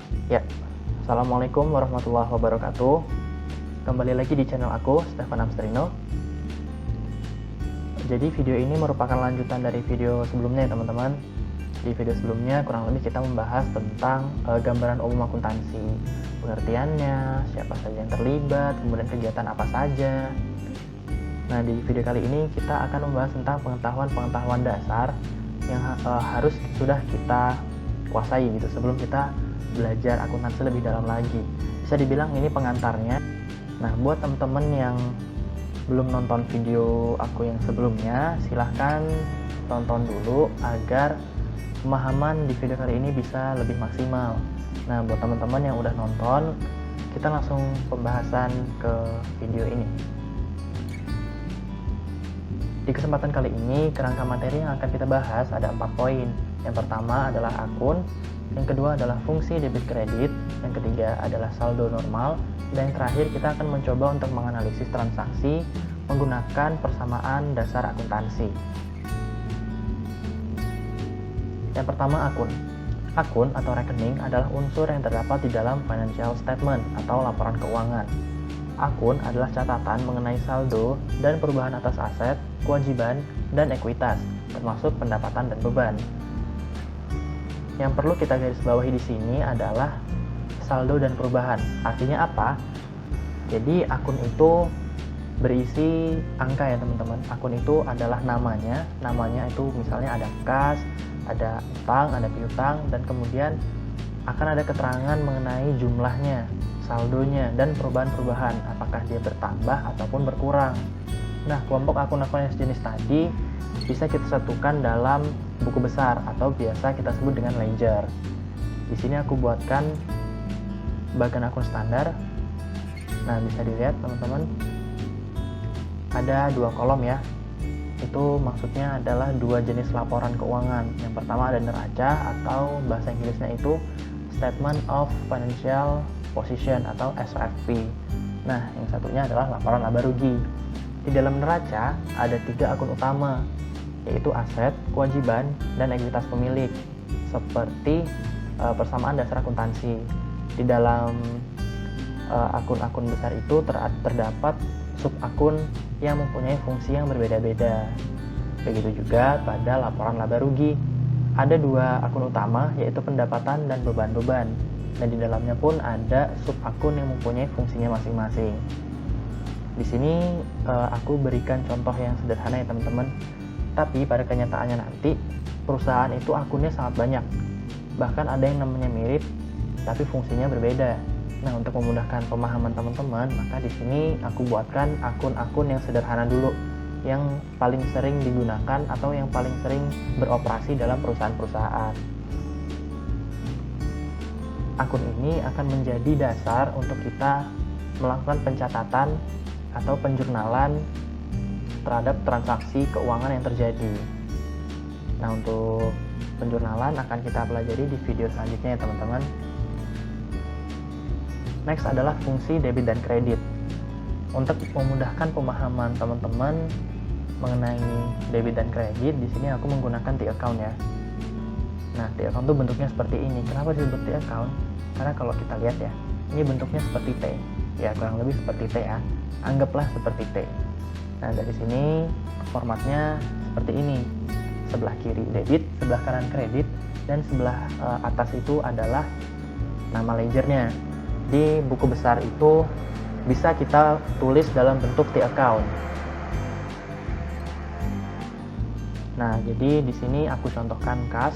Ya, Assalamualaikum warahmatullahi wabarakatuh. Kembali lagi di channel aku, Stefan Amstrino. Jadi video ini merupakan lanjutan dari video sebelumnya ya teman-teman. Di video sebelumnya kurang lebih kita membahas tentang gambaran umum akuntansi, pengertiannya, siapa saja yang terlibat, kemudian kegiatan apa saja. Nah, di video kali ini kita akan membahas tentang pengetahuan-pengetahuan dasar yang harus sudah kita kuasai gitu sebelum kita belajar akuntansi lebih dalam lagi. Bisa dibilang ini pengantarnya. Nah, buat teman-teman yang belum nonton video aku yang sebelumnya, silahkan tonton dulu agar pemahaman di video kali ini bisa lebih maksimal. Nah, buat teman-teman yang udah nonton, kita langsung pembahasan ke video ini. Di kesempatan kali ini, kerangka materi yang akan kita bahas ada 4 poin. Yang pertama adalah akun, yang kedua adalah fungsi debit kredit, yang ketiga adalah saldo normal, dan yang terakhir kita akan mencoba untuk menganalisis transaksi menggunakan persamaan dasar akuntansi. Yang pertama, akun. Akun atau rekening adalah unsur yang terdapat di dalam financial statement atau laporan keuangan. Akun adalah catatan mengenai saldo dan perubahan atas aset, kewajiban, dan ekuitas, termasuk pendapatan dan beban. Yang perlu kita garis bawahi di sini adalah saldo dan perubahan. Artinya apa? Jadi akun itu berisi angka ya teman-teman. Akun itu adalah namanya itu misalnya ada kas, ada utang, ada piutang, dan kemudian akan ada keterangan mengenai jumlahnya, saldonya, dan perubahan-perubahan, apakah dia bertambah ataupun berkurang. Nah, kelompok akun-akun yang sejenis tadi bisa kita satukan dalam buku besar atau biasa kita sebut dengan ledger. Di sini aku buatkan bagian akun standar. Nah, bisa dilihat teman-teman, ada 2 kolom ya. Itu maksudnya adalah 2 jenis laporan keuangan. Yang pertama ada neraca atau bahasa Inggrisnya itu Statement of Financial Position atau SFP. Nah, yang satunya adalah laporan laba rugi. Di dalam neraca ada 3 akun utama, yaitu aset, kewajiban, dan ekuitas pemilik, seperti persamaan dasar akuntansi. Di dalam akun-akun besar itu terdapat sub-akun yang mempunyai fungsi yang berbeda-beda. Begitu juga pada laporan laba rugi. Ada 2 akun utama, yaitu pendapatan dan beban-beban. Dan di dalamnya pun ada sub-akun yang mempunyai fungsinya masing-masing. Di sini aku berikan contoh yang sederhana ya teman-teman. Tapi pada kenyataannya nanti, perusahaan itu akunnya sangat banyak. Bahkan ada yang namanya mirip, tapi fungsinya berbeda. Nah, untuk memudahkan pemahaman teman-teman, maka di sini aku buatkan akun-akun yang sederhana dulu, yang paling sering digunakan atau yang paling sering beroperasi dalam perusahaan-perusahaan. Akun ini akan menjadi dasar untuk kita melakukan pencatatan atau penjurnalan terhadap transaksi keuangan yang terjadi. Nah, untuk penjurnalan akan kita pelajari di video selanjutnya ya teman-teman. Next adalah fungsi debit dan kredit. Untuk memudahkan pemahaman teman-teman mengenai debit dan kredit, di sini aku menggunakan T-account ya. Nah, T-account itu bentuknya seperti ini. Kenapa disebut T-account? Karena kalau kita lihat ya, ini bentuknya seperti T. Ya, kurang lebih seperti T ya. Anggaplah seperti T. Nah, dari sini formatnya seperti ini. Sebelah kiri debit, sebelah kanan kredit, dan sebelah atas itu adalah nama ledgernya. Di buku besar itu bisa kita tulis dalam bentuk T-account. Nah, jadi di sini aku contohkan kas,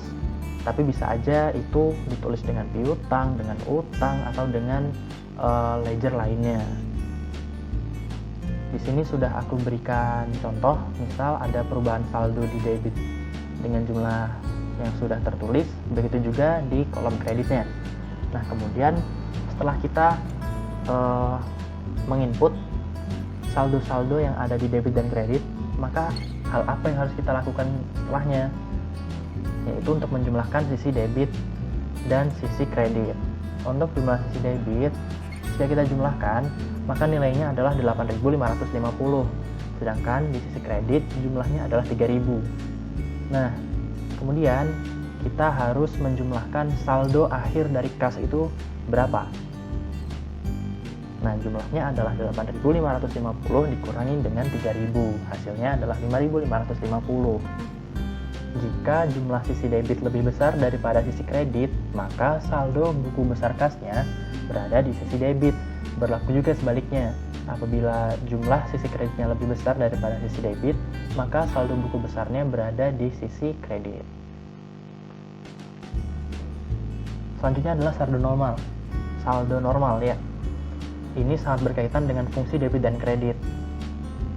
tapi bisa aja itu ditulis dengan piutang, dengan utang, atau dengan ledger lainnya. Di sini sudah aku berikan contoh, misal ada perubahan saldo di debit dengan jumlah yang sudah tertulis, begitu juga di kolom kreditnya. Nah, kemudian setelah kita menginput saldo-saldo yang ada di debit dan kredit, maka hal apa yang harus kita lakukan setelahnya? Yaitu untuk menjumlahkan sisi debit dan sisi kredit. Untuk jumlah sisi debit, jika kita jumlahkan, maka nilainya adalah 8.550. Sedangkan di sisi kredit jumlahnya adalah 3.000. Nah, kemudian kita harus menjumlahkan saldo akhir dari kas itu berapa. Nah, jumlahnya adalah 8.550 dikurangi dengan 3.000. Hasilnya adalah 5.550. Jika jumlah sisi debit lebih besar daripada sisi kredit, maka saldo buku besar kasnya berada di sisi debit. Berlaku juga sebaliknya. Apabila jumlah sisi kreditnya lebih besar daripada sisi debit, maka saldo buku besarnya berada di sisi kredit. Selanjutnya adalah saldo normal. Saldo normal ya. Ini sangat berkaitan dengan fungsi debit dan kredit.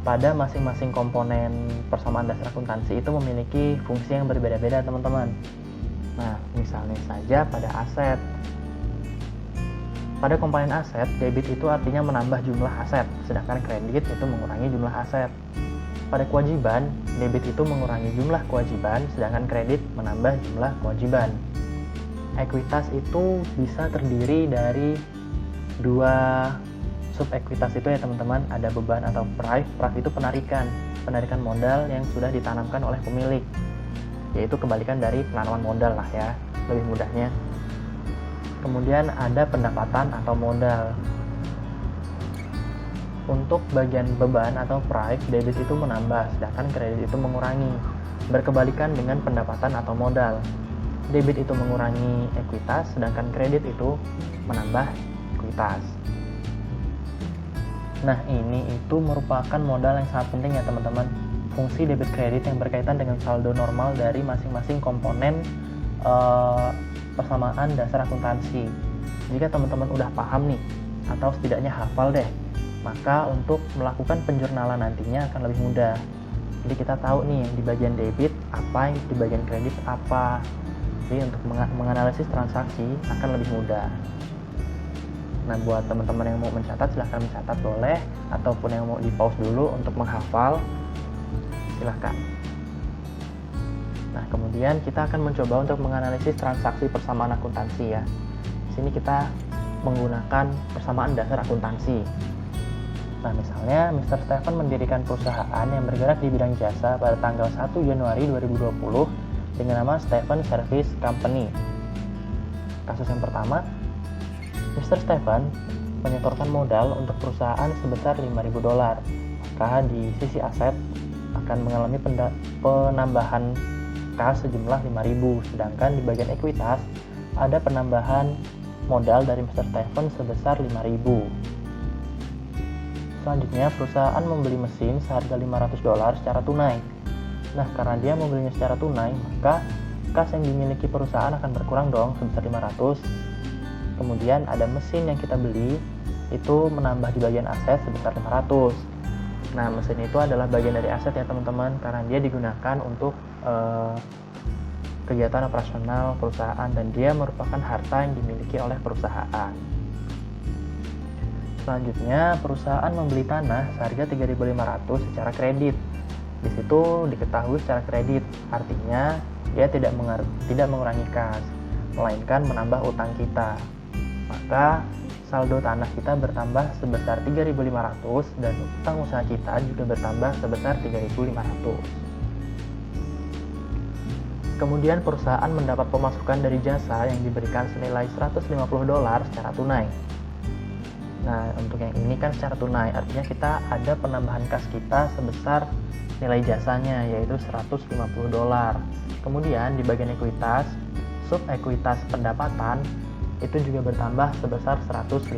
Pada masing-masing komponen persamaan dasar akuntansi itu memiliki fungsi yang berbeda-beda, teman-teman. Nah, misalnya saja pada aset. Pada komponen aset, debit itu artinya menambah jumlah aset, sedangkan kredit itu mengurangi jumlah aset. Pada kewajiban, debit itu mengurangi jumlah kewajiban, sedangkan kredit menambah jumlah kewajiban. Ekuitas itu bisa terdiri dari dua sub-ekuitas itu ya teman-teman. Ada beban atau prive. Prive itu penarikan modal yang sudah ditanamkan oleh pemilik, yaitu kebalikan dari penanaman modal lah ya, lebih mudahnya. Kemudian ada pendapatan atau modal. Untuk bagian beban atau prive, debit itu menambah, sedangkan kredit itu mengurangi, berkebalikan dengan pendapatan atau modal. Debit itu mengurangi ekuitas, sedangkan kredit itu menambah ekuitas. Nah, ini itu merupakan modal yang sangat penting ya teman-teman. Fungsi debit kredit yang berkaitan dengan saldo normal dari masing-masing komponen persamaan dasar akuntansi. Jika teman-teman udah paham nih, atau setidaknya hafal deh, maka untuk melakukan penjurnalan nantinya akan lebih mudah. Jadi kita tahu nih yang di bagian debit apa, yang di bagian kredit apa. Jadi untuk menganalisis transaksi akan lebih mudah. Nah, buat teman-teman yang mau mencatat, silahkan mencatat boleh, ataupun yang mau di pause dulu untuk menghafal, silahkan. Nah, kemudian kita akan mencoba untuk menganalisis transaksi persamaan akuntansi ya. Di sini kita menggunakan persamaan dasar akuntansi. Nah, misalnya Mr. Stephen mendirikan perusahaan yang bergerak di bidang jasa pada tanggal 1 Januari 2020 dengan nama Stephen Service Company. Kasus yang pertama, Mr. Stephen menyetorkan modal untuk perusahaan sebesar $5.000. Maka di sisi aset akan mengalami penambahan kas sejumlah 5.000, sedangkan di bagian ekuitas ada penambahan modal dari Mr. Stephen sebesar 5.000. Selanjutnya, perusahaan membeli mesin seharga $500 secara tunai. Nah, karena dia membelinya secara tunai, maka kas yang dimiliki perusahaan akan berkurang dong sebesar 500. Kemudian ada mesin yang kita beli, itu menambah di bagian aset sebesar 500. Nah, mesin itu adalah bagian dari aset ya teman-teman, karena dia digunakan untuk kegiatan operasional perusahaan dan dia merupakan harta yang dimiliki oleh perusahaan. Selanjutnya, perusahaan membeli tanah seharga 3.500 secara kredit. Di situ diketahui secara kredit, artinya dia tidak mengurangi kas, melainkan menambah utang kita. Maka saldo tanah kita bertambah sebesar 3.500 dan utang usaha kita juga bertambah sebesar 3.500. Kemudian perusahaan mendapat pemasukan dari jasa yang diberikan senilai $150 secara tunai. Nah, untuk yang ini kan secara tunai, artinya kita ada penambahan kas kita sebesar nilai jasanya, yaitu $150. Kemudian di bagian ekuitas, sub ekuitas pendapatan itu juga bertambah sebesar 150.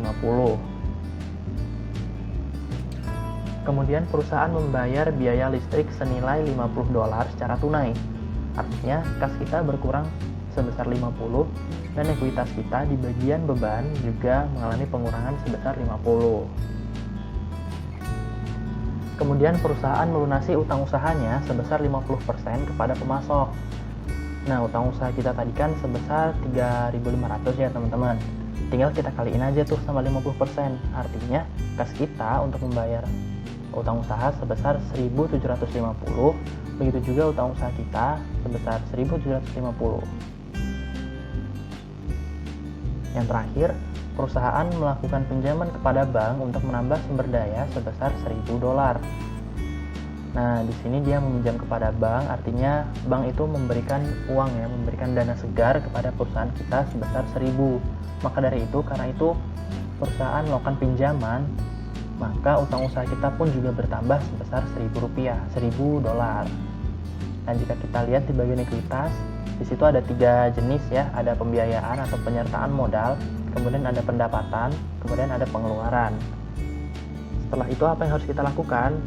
Kemudian perusahaan membayar biaya listrik senilai $50 secara tunai. Artinya kas kita berkurang sebesar 50 dan ekuitas kita di bagian beban juga mengalami pengurangan sebesar 50. Kemudian perusahaan melunasi utang usahanya sebesar 50% kepada pemasok. Nah, utang usaha kita tadi kan sebesar 3.500 ya teman-teman. Tinggal kita kaliin aja tuh sama 50%. Artinya kas kita untuk membayar utang usaha sebesar 1.750. Begitu juga utang usaha kita sebesar 1.750. Yang terakhir, perusahaan melakukan pinjaman kepada bank untuk menambah sumber daya sebesar $1.000. Nah, di sini dia meminjam kepada bank, artinya bank itu memberikan uang ya, memberikan dana segar kepada perusahaan kita sebesar 1.000. Maka dari itu, karena itu perusahaan melakukan pinjaman, maka utang usaha kita pun juga bertambah sebesar Rp1.000, $1.000. Dan jika kita lihat di bagian ekuitas, di situ ada 3 jenis ya, ada pembiayaan atau penyertaan modal, kemudian ada pendapatan, kemudian ada pengeluaran. Setelah itu apa yang harus kita lakukan?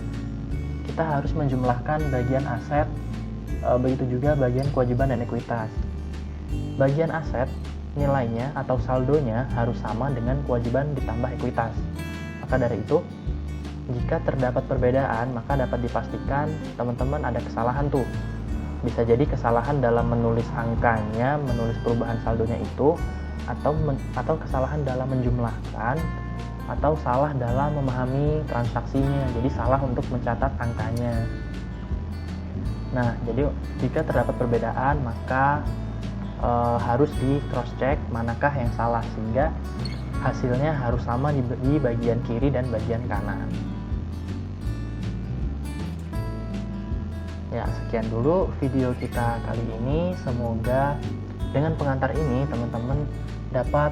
Kita harus menjumlahkan bagian aset, begitu juga bagian kewajiban dan ekuitas. Bagian aset nilainya atau saldonya harus sama dengan kewajiban ditambah ekuitas. Maka dari itu, jika terdapat perbedaan, maka dapat dipastikan teman-teman ada kesalahan tuh. Bisa jadi kesalahan dalam menulis angkanya, menulis perubahan saldonya itu, atau kesalahan dalam menjumlahkan, atau salah dalam memahami transaksinya, jadi salah untuk mencatat angkanya. Nah, jadi jika terdapat perbedaan, maka harus di cross check manakah yang salah, sehingga hasilnya harus sama di bagian kiri dan bagian kanan. Ya, sekian dulu video kita kali ini. Semoga dengan pengantar ini teman-teman dapat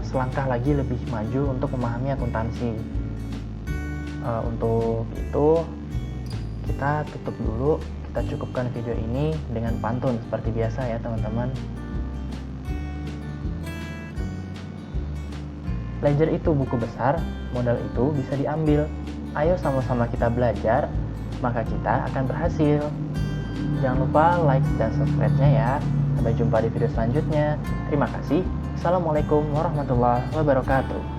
selangkah lagi lebih maju untuk memahami akuntansi. Untuk itu kita tutup dulu, kita cukupkan video ini dengan pantun seperti biasa ya teman-teman. Ledger itu buku besar, modal itu bisa diambil. Ayo sama-sama kita belajar, maka kita akan berhasil. Jangan lupa like dan subscribe-nya ya. Sampai jumpa di video selanjutnya. Terima kasih. Assalamualaikum warahmatullahi wabarakatuh.